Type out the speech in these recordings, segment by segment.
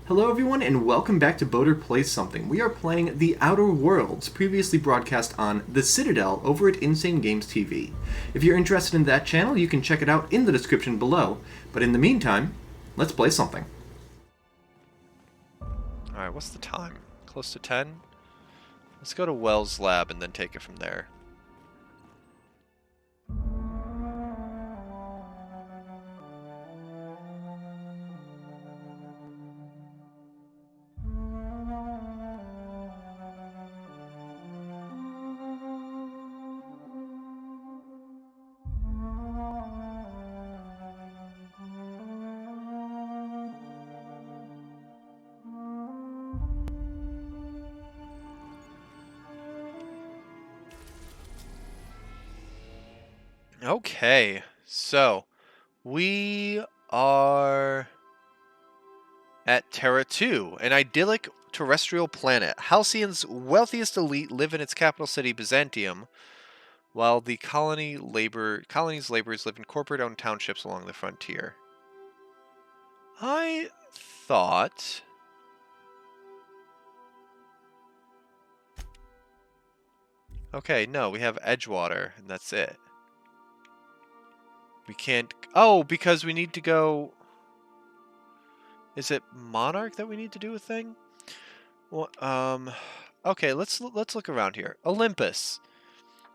Hello, everyone, and welcome back to Boater Plays Something. We are playing The Outer Worlds, previously broadcast on The Citadel over at Insane Games TV. If you're interested in that channel, you can check it out in the description below. But in the meantime, let's play something. Alright, what's the time? Close to 10? Let's go to Wells' lab and then take it from there. Okay, so we are at Terra 2, an idyllic terrestrial planet. Halcyon's wealthiest elite live in its capital city, Byzantium, while the colony's laborers live in corporate-owned townships along the frontier. I thought... Okay, no, we have Edgewater, and that's it. We can't... Oh, because we need to go... Is it Monarch that we need to do a thing? Well, okay, let's look around here. Olympus.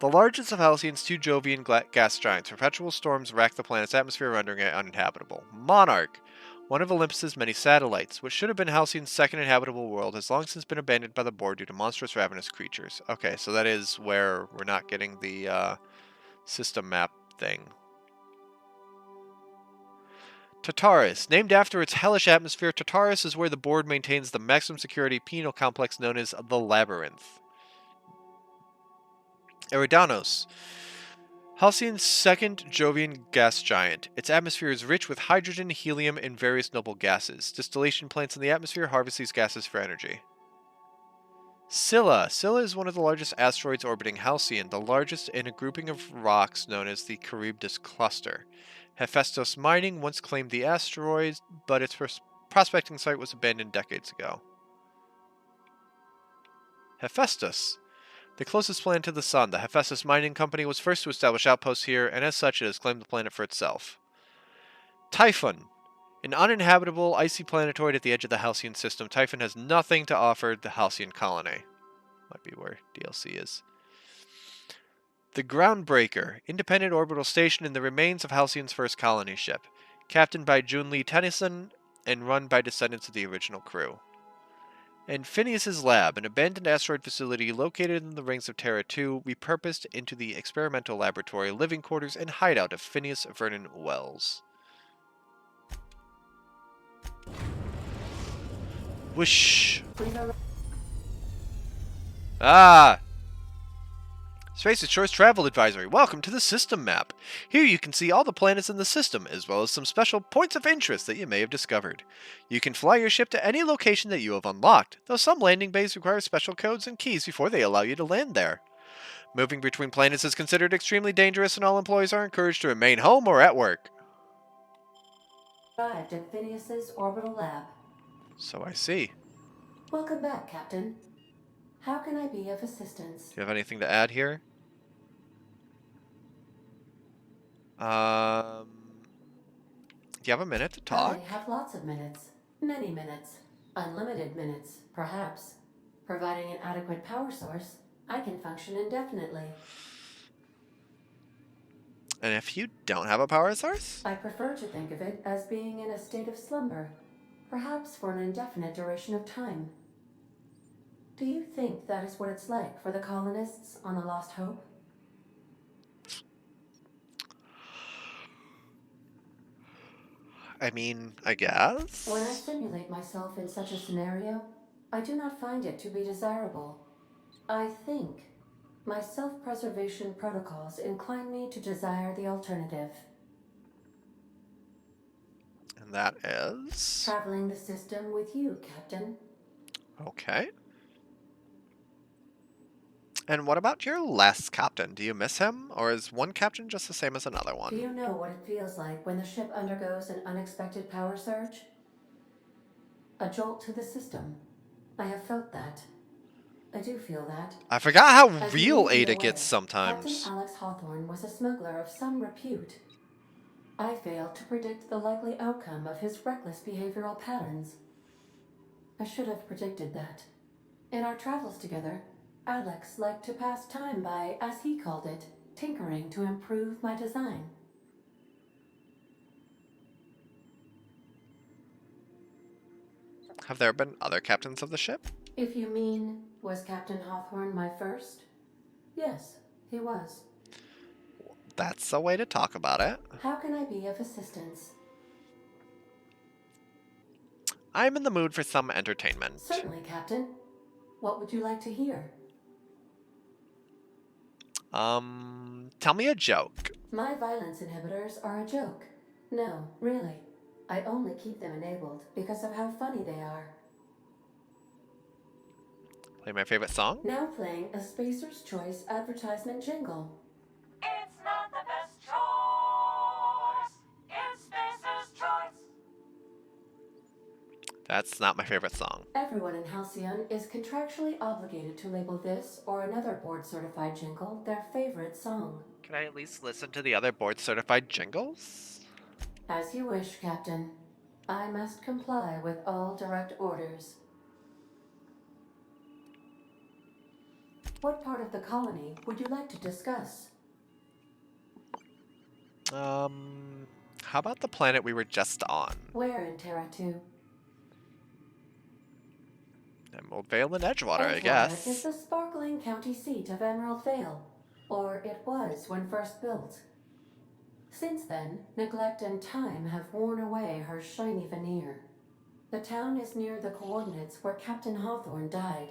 The largest of Halcyon's two Jovian gas giants. Perpetual storms rack the planet's atmosphere, rendering it uninhabitable. Monarch. One of Olympus's many satellites. What should have been Halcyon's second inhabitable world has long since been abandoned by the board due to monstrous ravenous creatures. Okay, so that is where we're not getting the, system map thing. Tartarus. Named after its hellish atmosphere, Tartarus is where the board maintains the maximum security penal complex known as the Labyrinth. Eridanos. Halcyon's second Jovian gas giant. Its atmosphere is rich with hydrogen, helium, and various noble gases. Distillation plants in the atmosphere harvest these gases for energy. Scylla. Scylla is one of the largest asteroids orbiting Halcyon, the largest in a grouping of rocks known as the Charybdis Cluster. Hephaestus Mining once claimed the asteroid, but its prospecting site was abandoned decades ago. Hephaestus. The closest planet to the Sun, the Hephaestus Mining Company was first to establish outposts here, and as such it has claimed the planet for itself. Typhon. An uninhabitable, icy planetoid at the edge of the Halcyon system, Typhon has nothing to offer the Halcyon colony. Might be where DLC is. The Groundbreaker, independent orbital station in the remains of Halcyon's first colony ship, captained by June Lee Tennyson and run by descendants of the original crew. And Phineas's Lab, an abandoned asteroid facility located in the rings of Terra 2, repurposed into the experimental laboratory, living quarters, and hideout of Phineas Vernon Wells. Whoosh! Ah! Space's Shores Travel Advisory. Welcome to the system map. Here you can see all the planets in the system, as well as some special points of interest that you may have discovered. You can fly your ship to any location that you have unlocked, though some landing bays require special codes and keys before they allow you to land there. Moving between planets is considered extremely dangerous, and all employees are encouraged to remain home or at work. Arrived at Phineas's orbital lab. So I see. Welcome back, Captain. How can I be of assistance? Do you have anything to add here? Do you have a minute to talk? I have lots of minutes. Many minutes. Unlimited minutes, perhaps. Providing an adequate power source, I can function indefinitely. And if you don't have a power source? I prefer to think of it as being in a state of slumber, perhaps for an indefinite duration of time. Do you think that is what it's like for the colonists on the Lost Hope? I mean, I guess? When I simulate myself in such a scenario, I do not find it to be desirable. I think my self-preservation protocols incline me to desire the alternative. And that is? Traveling the system with you, Captain. Okay. And what about your last captain? Do you miss him? Or is one captain just the same as another one? Do you know what it feels like when the ship undergoes an unexpected power surge? A jolt to the system. I have felt that. I do feel that. I forgot how As you real may be Ada aware, gets Captain sometimes. Alex Hawthorne was a smuggler of some repute. I failed to predict the likely outcome of his reckless behavioral patterns. I should have predicted that. In our travels together, Alex liked to pass time by, as he called it, tinkering to improve my design. Have there been other captains of the ship? If you mean, was Captain Hawthorne my first? Yes, he was. That's a way to talk about it. How can I be of assistance? I'm in the mood for some entertainment. Certainly, Captain. What would you like to hear? Tell me a joke. My violence inhibitors are a joke. No, really. I only keep them enabled because of how funny they are. Play my favorite song? Now playing a Spacer's Choice advertisement jingle. It's not the best choice. It's Spacer's choice. That's not my favorite song. Everyone in Halcyon is contractually obligated to label this or another board-certified jingle their favorite song. Can I at least listen to the other board-certified jingles? As you wish, Captain. I must comply with all direct orders. What part of the colony would you like to discuss? How about the planet we were just on? Where in Terra 2? Emerald Vale and Edgewater, I Edgewater guess. is the sparkling county seat of Emerald Vale, or it was when first built. Since then, neglect and time have worn away her shiny veneer. The town is near the coordinates where Captain Hawthorne died.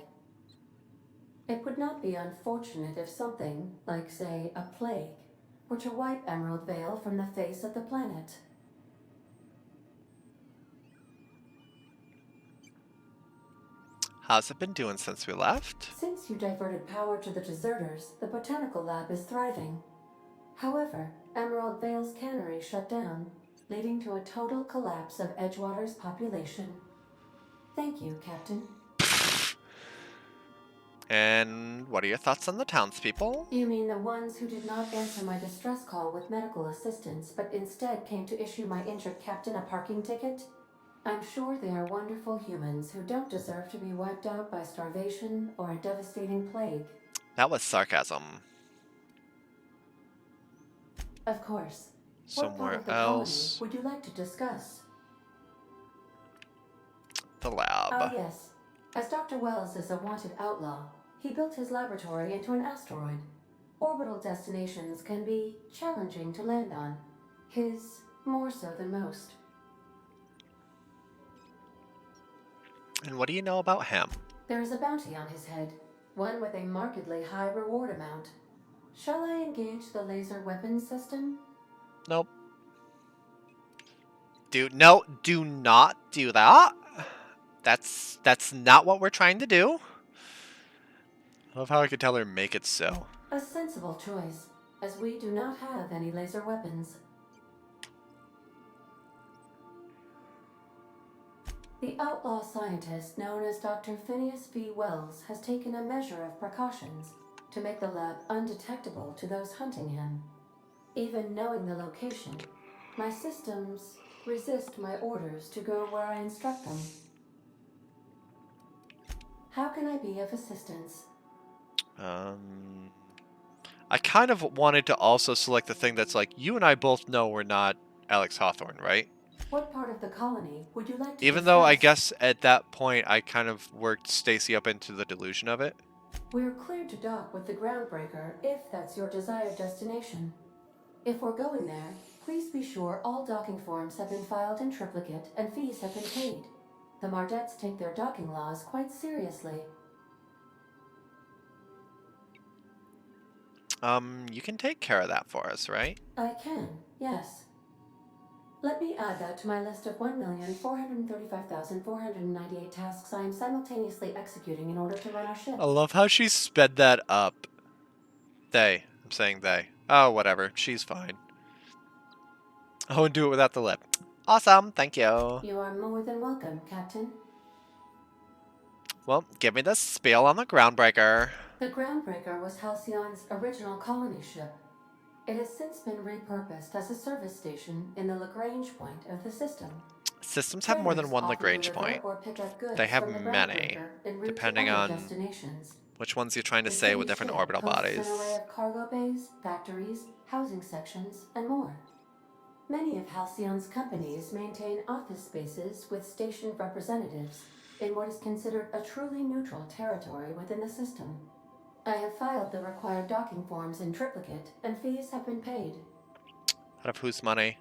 It would not be unfortunate if something, like say a plague, were to wipe Emerald Vale from the face of the planet. How's it been doing since we left? Since you diverted power to the deserters, the botanical lab is thriving. However, Emerald Vale's cannery shut down, leading to a total collapse of Edgewater's population. Thank you, Captain. And what are your thoughts on the townspeople? You mean the ones who did not answer my distress call with medical assistance, but instead came to issue my injured captain a parking ticket? I'm sure they are wonderful humans who don't deserve to be wiped out by starvation or a devastating plague. That was sarcasm. Of course. Somewhere what part of the else. colony would you like to discuss? The lab. Ah, yes. As Dr. Wells is a wanted outlaw, he built his laboratory into an asteroid. Orbital destinations can be challenging to land on. His more so than most. And what do you know about him? There is a bounty on his head, one with a markedly high reward amount. Shall I engage the laser weapons system? Nope. Do not do that. That's not what we're trying to do. I love how I could tell her make it so. A sensible choice, as we do not have any laser weapons. The outlaw scientist known as Dr. Phineas V. Wells has taken a measure of precautions to make the lab undetectable to those hunting him. Even knowing the location, my systems resist my orders to go where I instruct them. How can I be of assistance? I kind of wanted to also select the thing that's like, you and I both know we're not Alex Hawthorne, right? What part of the colony would you like to Even though I discuss? guess at that point I kind of worked Stacy up into the delusion of it. We're cleared to dock with the Groundbreaker if that's your desired destination. If we're going there, please be sure all docking forms have been filed in triplicate and fees have been paid. The Mardettes take their docking laws quite seriously. You can take care of that for us, right? I can, yes. Let me add that to my list of 1,435,498 tasks I am simultaneously executing in order to run our ship. I love how she sped that up. They. I'm saying they. Oh, whatever. She's fine. Oh, and do it without the lip. Awesome. Thank you. You are more than welcome, Captain. Well, give me the spiel on the groundbreaker. The Groundbreaker was Halcyon's original colony ship. It has since been repurposed as a service station in the Lagrange point of the system. Systems have more than Traders one often Lagrange deliver point. or pick up They goods have from the many, Groundbreaker en route to depending other on destinations. which ones you're trying to The say with city different ship orbital hosts an array bodies. of cargo bays, factories, housing sections, and more. Many of Halcyon's companies maintain office spaces with stationed representatives in what is considered a truly neutral territory within the system. I have filed the required docking forms in triplicate, and fees have been paid. Out of whose money?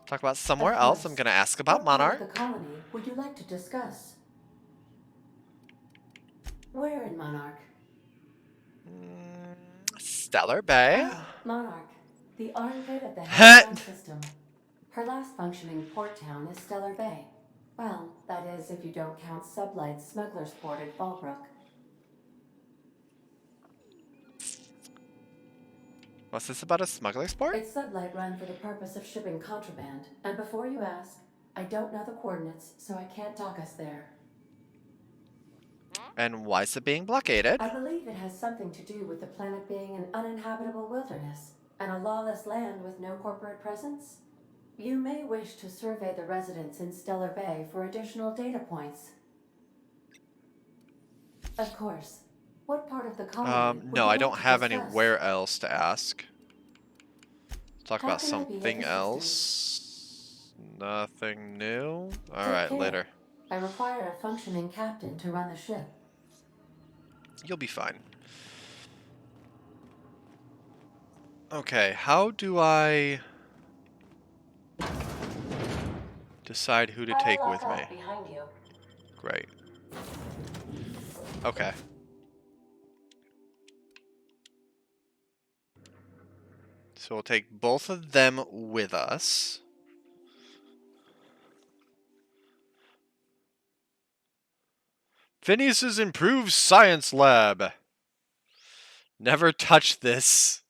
Talk about somewhere Of else. I'm course. going to ask about What part of Monarch. the colony would you like to discuss? Where in Monarch? Stellar Bay. Monarch, the armpit of the Halcyon system. Her last functioning port town is Stellar Bay. Well, that is if you don't count Sublight's smuggler's port at Fallbrook. What's this about a smuggler's port? It's Sublight run for the purpose of shipping contraband, and before you ask, I don't know the coordinates, so I can't dock us there. And why is it being blockaded? I believe it has something to do with the planet being an uninhabitable wilderness, and a lawless land with no corporate presence. You may wish to survey the residents in Stellar Bay for additional data points. Of course. What part of the colony would No, you I like don't to have discuss? anywhere else to ask. Talk How about can I be of something assistance? else. Nothing new. Take Alright, care. later. I require a functioning captain to run the ship. You'll be fine. Okay, how do I decide who to take with me? Behind you. Great. Okay. So we'll take both of them with us. Phineas's Improved Science Lab. Never touch this.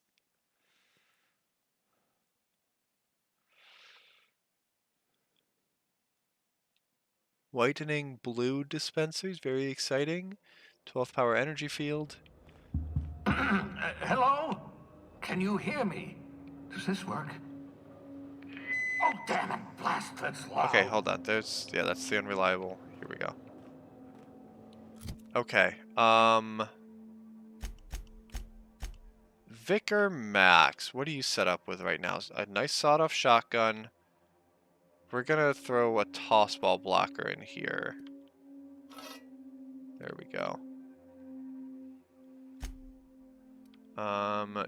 Whitening blue dispensers, very exciting. 12 power energy field. Hello? Can you hear me? Does this work? Oh, damn it. Blast, that's loud. Okay, hold on. Yeah, that's the unreliable. Here we go. Okay. Vicar Max, what are you set up with right now? A nice sawed-off shotgun. We're gonna throw a toss ball blocker in here. There we go.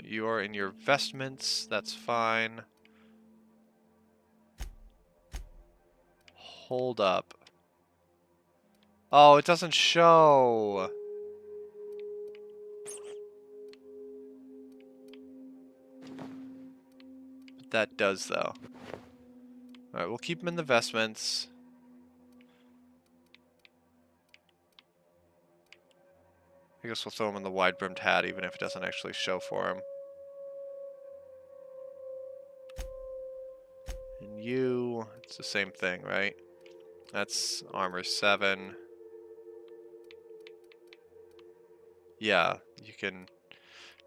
You are in your vestments. That's fine. Hold up. Oh, it doesn't show. That does, though. Alright, we'll keep him in the vestments. I guess we'll throw him in the wide-brimmed hat, even if it doesn't actually show for him. And you, it's the same thing, right? That's armor 7. Yeah, you can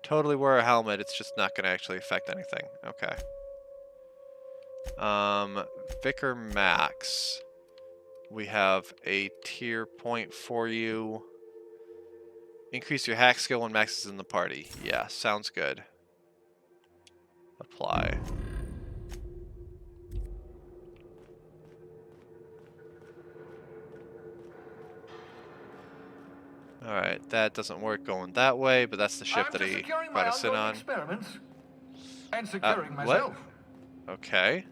totally wear a helmet, it's just not going to actually affect anything. Okay. Vicar Max. We have a tier point for you. Increase your hack skill when Max is in the party. Yeah, sounds good. Apply. Alright, that doesn't work going that way, but that's the ship that he brought us in on. Experiments and securing What? myself. Okay.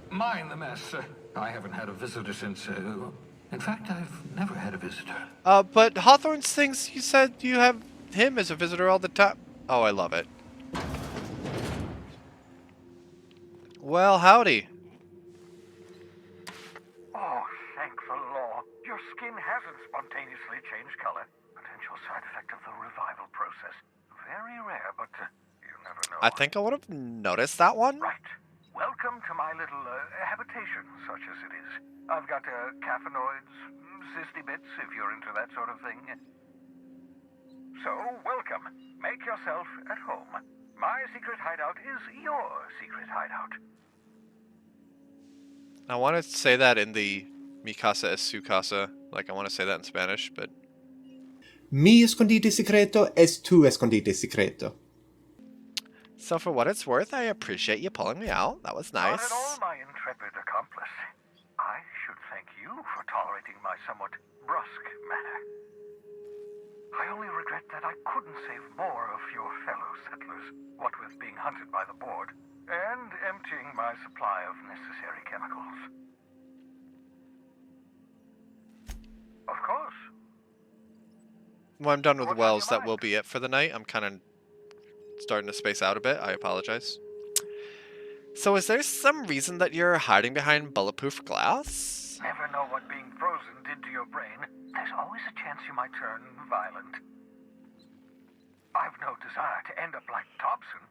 Mind the mess. I haven't had a visitor since. In fact, I've never had a visitor. But Hawthorne's things, you said you have him as a visitor all the time. Oh, I love it. Well, howdy. Oh, thank the law. Your skin hasn't spontaneously changed color. Potential side effect of the revival process. Very rare, but you never know. I think I would have noticed that one. Right. Welcome to my my little habitation, such as it is. I've got caffeinoids, cysty bits, if you're into that sort of thing. So, welcome. Make yourself at home. My secret hideout is your secret hideout. I want to say that in the Mi casa es su casa. Like, I want to say that in Spanish, but... Mi escondite secreto es tu escondite secreto. So for what it's worth, I appreciate you pulling me out. That was nice. Not at all, my intrepid accomplice. I should thank you for tolerating my somewhat brusque manner. I only regret that I couldn't save more of your fellow settlers, what with being hunted by the board, and emptying my supply of necessary chemicals. Of course. When I'm done with What's on Wells, your that will mind? be it for the night. I'm kind of starting to space out a bit. I apologize. So is there some reason that you're hiding behind bulletproof glass? Never know what being frozen did to your brain. There's always a chance you might turn violent. I've no desire to end up like Thompson.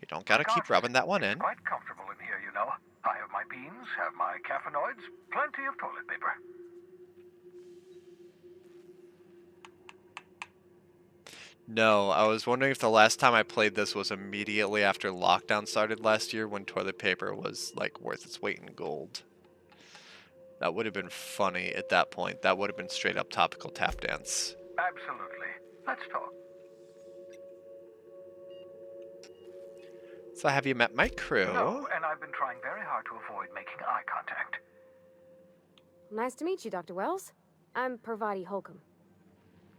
You don't gotta keep rubbing that one It's in. quite comfortable in here, you know. I have my beans, have my caffeinoids, plenty of toilet paper. No, I was wondering if the last time I played this was immediately after lockdown started last year when toilet paper was like worth its weight in gold. That would have been funny at that point. That would have been straight up topical tap dance. Absolutely. Let's talk. So have you met my crew? No, and I've been trying very hard to avoid making eye contact. Nice to meet you, Dr. Wells. I'm Parvati Holcomb.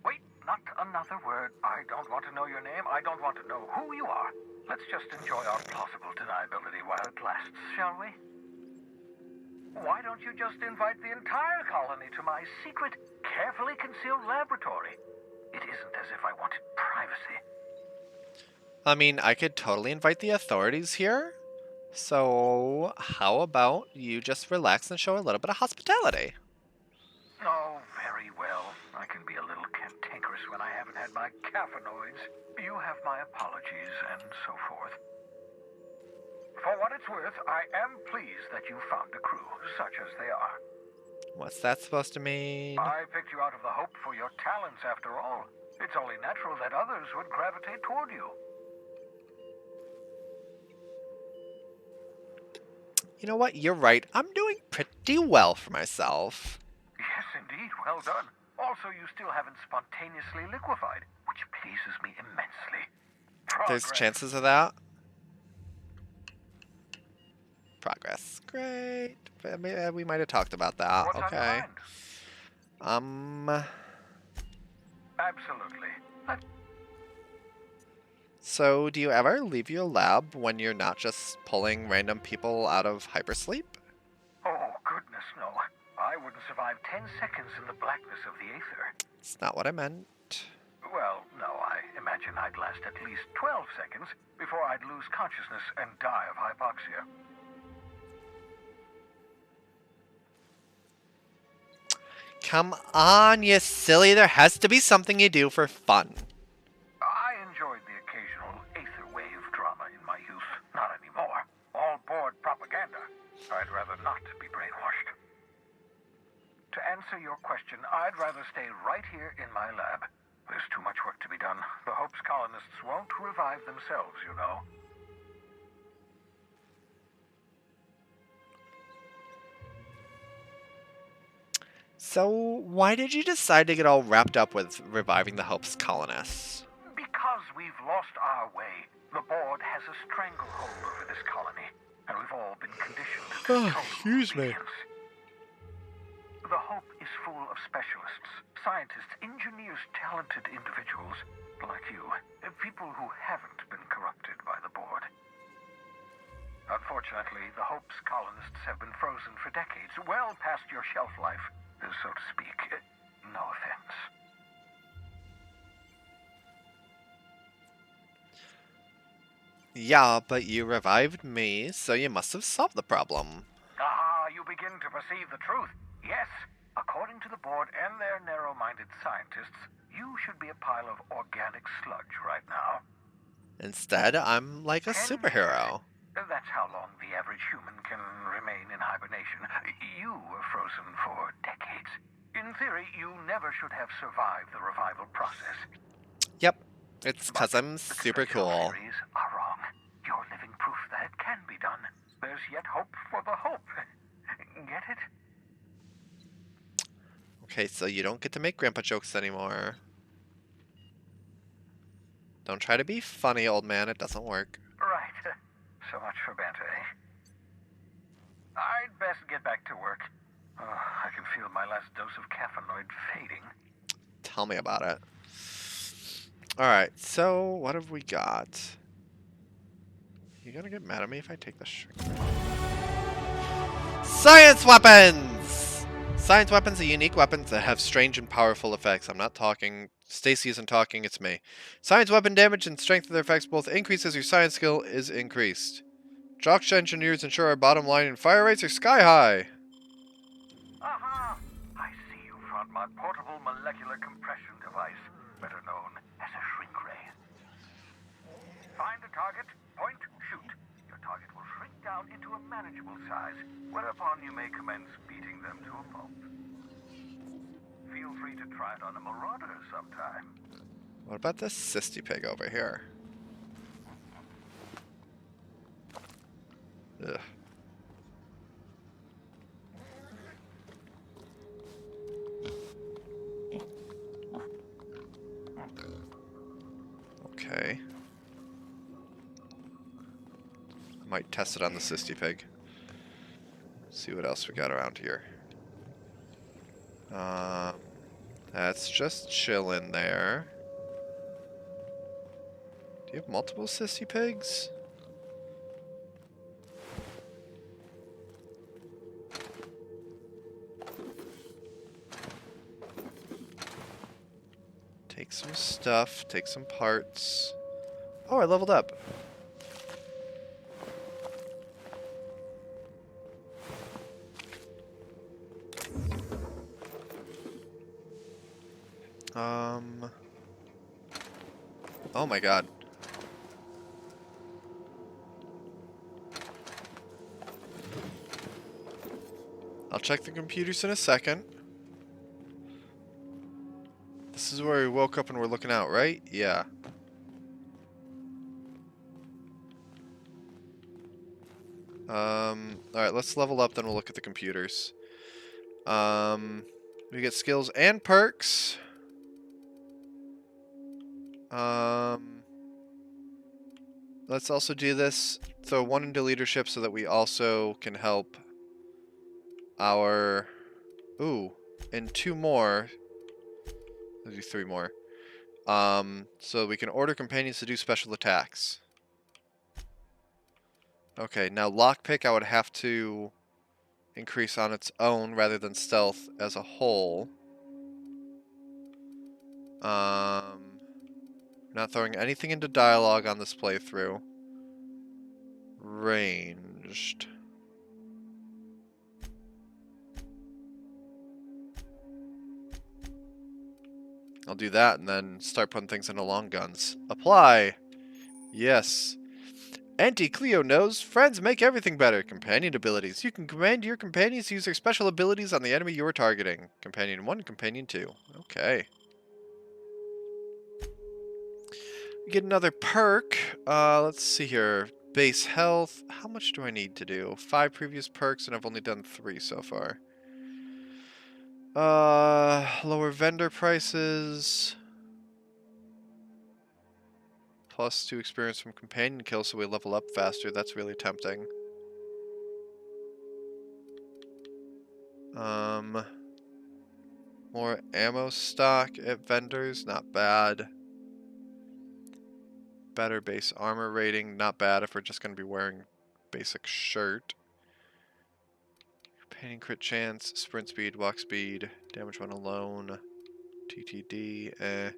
Wait, not another word. I don't want to know your name. I don't want to know who you are. Let's just enjoy our plausible deniability while it lasts, shall we? Why don't you just invite the entire colony to my secret, carefully concealed laboratory? It isn't as if I wanted privacy. I mean, I could totally invite the authorities here. So how about you just relax and show a little bit of hospitality? Oh, very well. I can be a little cantankerous when I haven't had my caffeinoids. You have my apologies and so forth. For what it's worth, I am pleased that you found a crew, such as they are. What's that supposed to mean? I picked you out of the hope for your talents, after all. It's only natural that others would gravitate toward you. You know what? You're right. I'm doing pretty well for myself. Yes, indeed. Well done. Also, you still haven't spontaneously liquefied, which pleases me immensely. There's Progress. chances of that. Progress. Great. We might have talked about that. What's on your Okay. mind? Absolutely. So do you ever leave your lab when you're not just pulling random people out of hypersleep? Oh, goodness, no. I wouldn't survive 10 seconds in the blackness of the aether. It's not what I meant. Well, no, I imagine I'd last at least 12 seconds before I'd lose consciousness and die of hypoxia. Come on, you silly. There has to be something you do for fun. I enjoyed the occasional aether wave drama in my youth. Not anymore. All board propaganda. I'd rather not be brainwashed. To answer your question, I'd rather stay right here in my lab. There's too much work to be done. The Hope's colonists won't revive themselves, you know. So why did you decide to get all wrapped up with reviving the Hope's colonists? Because we've lost our way. The board has a stranglehold over this colony, and we've all been conditioned to total excuse me. obedience. The Hope is full of specialists, scientists, engineers, talented individuals like you, people who haven't been corrupted by the board. Unfortunately, the Hope's colonists have been frozen for decades, well past your shelf life, so to speak. No offense. Yeah, but you revived me, so you must have solved the problem. Ah, you begin to perceive the truth. Yes, according to the board and their narrow-minded scientists, you should be a pile of organic sludge right now. Instead, I'm like a superhero. That's how long the average average human can remain in hibernation. You were frozen for decades. In theory, you never should have survived the revival process. Yep. It's But because I'm the super traditional cool. theories are wrong. You're living proof that it can be done. There's yet hope for the hope. Get it? Okay, so you don't get to make grandpa jokes anymore. Don't try to be funny, old man. It doesn't work. Right. So much for banter, eh? I'd best get back to work. I can feel my last dose of caffeinoid fading. Tell me about it. Alright, so what have we got? You gonna get mad at me if I take the shrink? Science weapons! Science weapons are unique weapons that have strange and powerful effects. I'm not talking. Stacy isn't talking, it's me. Science weapon damage and strength of their effects both increase as your science skill is increased. Jocksha engineers ensure our bottom line and fire rates are sky high. Aha! I see you found my portable molecular compression device, better known as a shrink ray. Find a target, point, shoot. Your target will shrink down into a manageable size, whereupon you may commence beating them to a pulp. Feel free to try it on a marauder sometime. What about this cysty pig over here? Ugh. Okay. I might test it on the cysty pig. See what else we got around here. That's just chillin' there. Do you have multiple cysty pigs? Take some stuff, take some parts. Oh, I leveled up. Oh my god. I'll check the computers in a second. This is where we woke up and we're looking out, right? Yeah. Alright, let's level up, then we'll look at the computers. We get skills and perks. Let's also do this. Throw one into leadership so that we also can help our... Ooh, and two more. Let's do three more. So we can order companions to do special attacks. Okay, now lockpick I would have to increase on its own rather than stealth as a whole. Not throwing anything into dialogue on this playthrough. Ranged. I'll do that and then start putting things into long guns. Apply! Yes. Anti-Cleo knows friends make everything better. Companion abilities. You can command your companions to use their special abilities on the enemy you are targeting. Companion 1, Companion 2. Okay. We get another perk. Let's see here. Base health. How much do I need to do? 5 previous perks and I've only done 3 so far. Lower vendor prices. Plus 2 experience from companion kills so we level up faster. That's really tempting. More ammo stock at vendors. Not bad. Better base armor rating. Not bad if we're just going to be wearing basic shirt. Companion crit chance. Sprint speed. Walk speed. Damage when alone. TTD.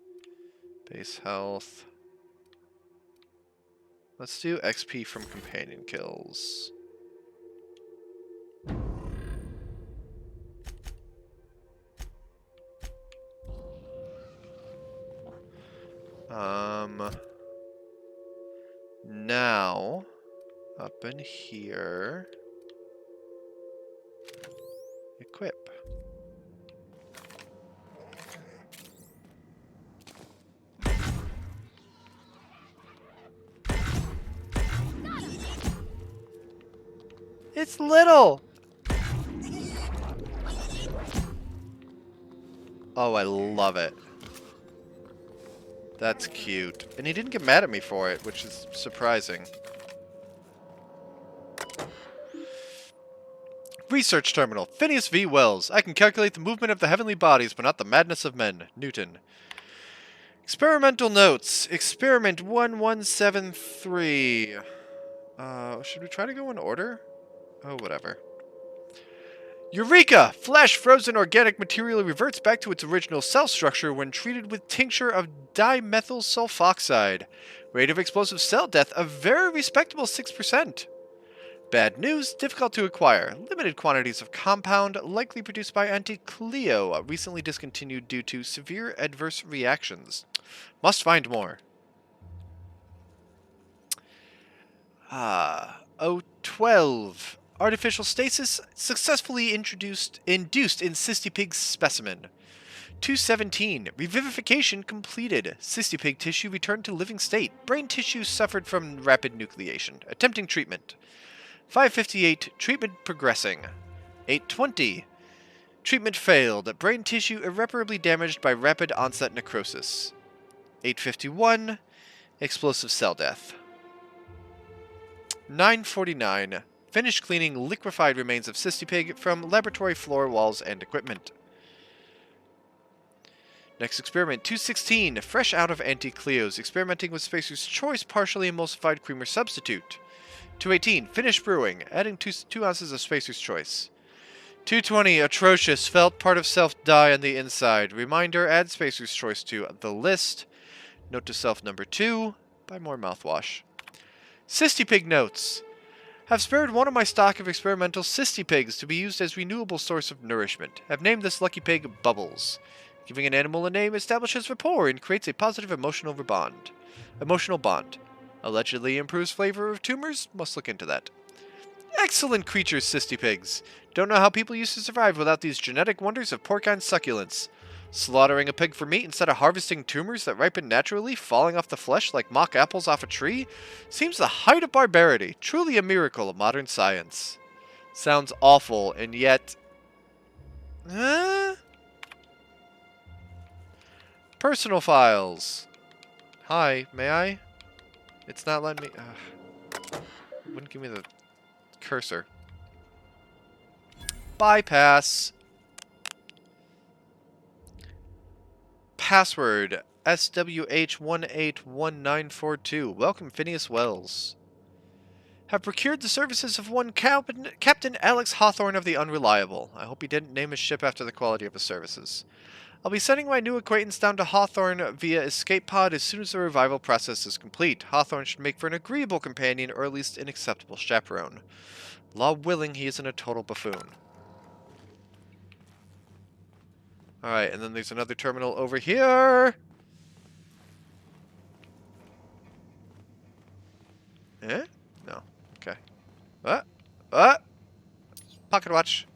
Base health. Let's do XP from companion kills. Now, up in here. Equip. It's little! Oh, I love it. That's cute. And he didn't get mad at me for it, which is surprising. Research Terminal. Phineas V. Wells. I can calculate the movement of the heavenly bodies, but not the madness of men. Newton. Experimental notes. Experiment 1173. Should we try to go in order? Oh, whatever. Eureka! Flesh frozen organic material reverts back to its original cell structure when treated with tincture of dimethyl sulfoxide. Rate of explosive cell death, a very respectable 6%. Bad news, difficult to acquire. Limited quantities of compound, likely produced by Anti-Cleo, recently discontinued due to severe adverse reactions. Must find more. O12. Artificial stasis successfully induced in Cystipig specimen. 217. Revivification completed. Cystipig tissue returned to living state. Brain tissue suffered from rapid nucleation. Attempting treatment. 558. Treatment progressing. 820. Treatment failed. Brain tissue irreparably damaged by rapid onset necrosis. 851. Explosive cell death. 949. Finish cleaning liquefied remains of Cystipig from laboratory floor, walls, and equipment. Next experiment, 216. Fresh out of Anti-Cleos, experimenting with Spacer's Choice partially emulsified creamer substitute. 218. Finish brewing, adding 2 ounces of Spacer's Choice. 220. Atrocious, felt part of self die on the inside. Reminder, add Spacer's Choice to the list. Note to self number 2, buy more mouthwash. Cystipig notes. Have spared one of my stock of experimental Cystipigs to be used as renewable source of nourishment. Have named this lucky pig Bubbles. Giving an animal a name establishes rapport and creates a positive emotional bond. Allegedly improves flavor of tumors? Must look into that. Excellent creatures, Cystipigs. Don't know how people used to survive without these genetic wonders of porcine succulence. Slaughtering a pig for meat instead of harvesting tumors that ripen naturally, falling off the flesh like mock apples off a tree, seems the height of barbarity. Truly a miracle of modern science. Sounds awful, and yet... Personal files. Hi, may I? It's not letting me... Wouldn't give me the cursor. Bypass. Password SWH181942. Welcome, Phineas Wells. Have procured the services of one Captain Alex Hawthorne of the Unreliable. I hope he didn't name his ship after the quality of his services. I'll be sending my new acquaintance down to Hawthorne via escape pod as soon as the revival process is complete. Hawthorne should make for an agreeable companion, or at least an acceptable chaperone. Law willing, he isn't a total buffoon. Alright, and then there's another terminal over here. Eh? No. Okay. What? What? Pocket watch.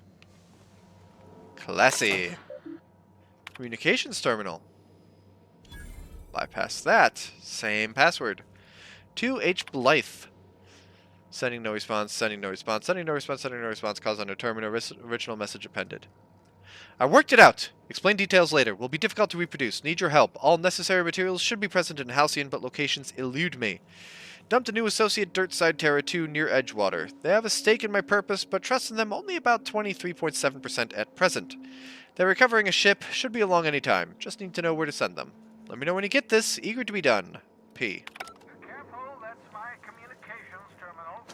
Classy. Communications terminal. Bypass that. Same password. 2H Blythe. Sending no response, sending no response, sending no response, sending no response, cause undetermined, original message appended. I worked it out. Explain details later. Will be difficult to reproduce. Need your help. All necessary materials should be present in Halcyon, but locations elude me. Dumped a new associate Dirtside Terra 2 near Edgewater. They have a stake in my purpose, but trust in them only about 23.7% at present. They're recovering a ship. Should be along any time. Just need to know where to send them. Let me know when you get this. Eager to be done. P. Careful, that's my communications terminal.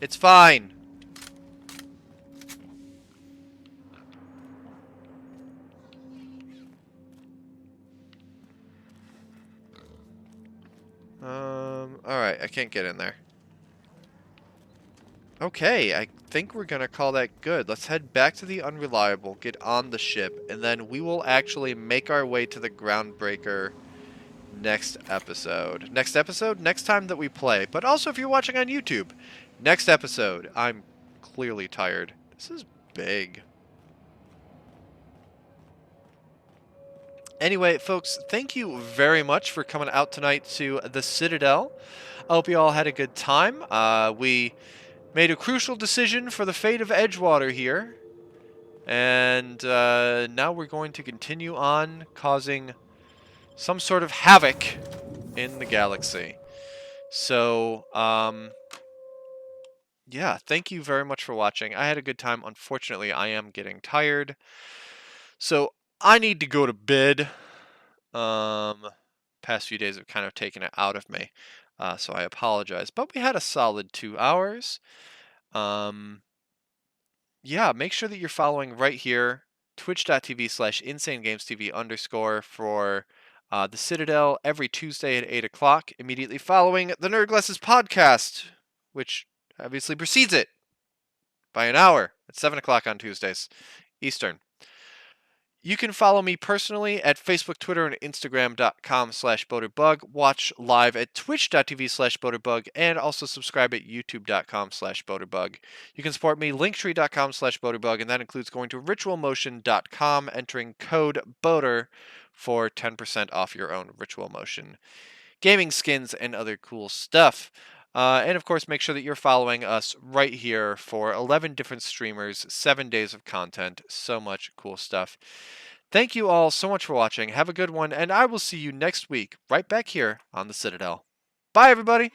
It's fine. Alright, I can't get in there. Okay, I think we're gonna call that good. Let's head back to the Unreliable, get on the ship, and then we will actually make our way to the Groundbreaker next episode. Next episode? Next time that we play. But also if you're watching on YouTube, next episode. I'm clearly tired. This is big. Anyway, folks, thank you very much for coming out tonight to the Citadel. I hope you all had a good time. We made a crucial decision for the fate of Edgewater here. And now we're going to continue on causing some sort of havoc in the galaxy. So, yeah, thank you very much for watching. I had a good time. Unfortunately, I am getting tired. So, I need to go to bed. Past few days have kind of taken it out of me. So I apologize. But we had a solid 2 hours. Yeah, make sure that you're following right here, twitch.tv/insanegamestv_ for the Citadel every Tuesday at 8 o'clock, immediately following the Nerd Glasses podcast, which obviously precedes it by an hour at 7 o'clock on Tuesdays Eastern. You can follow me personally at Facebook, Twitter, and Instagram.com/BoaterBug. Watch live at Twitch.tv/BoaterBug, and also subscribe at YouTube.com/BoaterBug. You can support me, Linktree.com/BoaterBug, and that includes going to RitualMotion.com, entering code BOATER for 10% off your own Ritual Motion gaming skins and other cool stuff. And of course, make sure that you're following us right here for 11 different streamers, 7 days of content, so much cool stuff. Thank you all so much for watching. Have a good one, and I will see you next week right back here on the Citadel. Bye, everybody!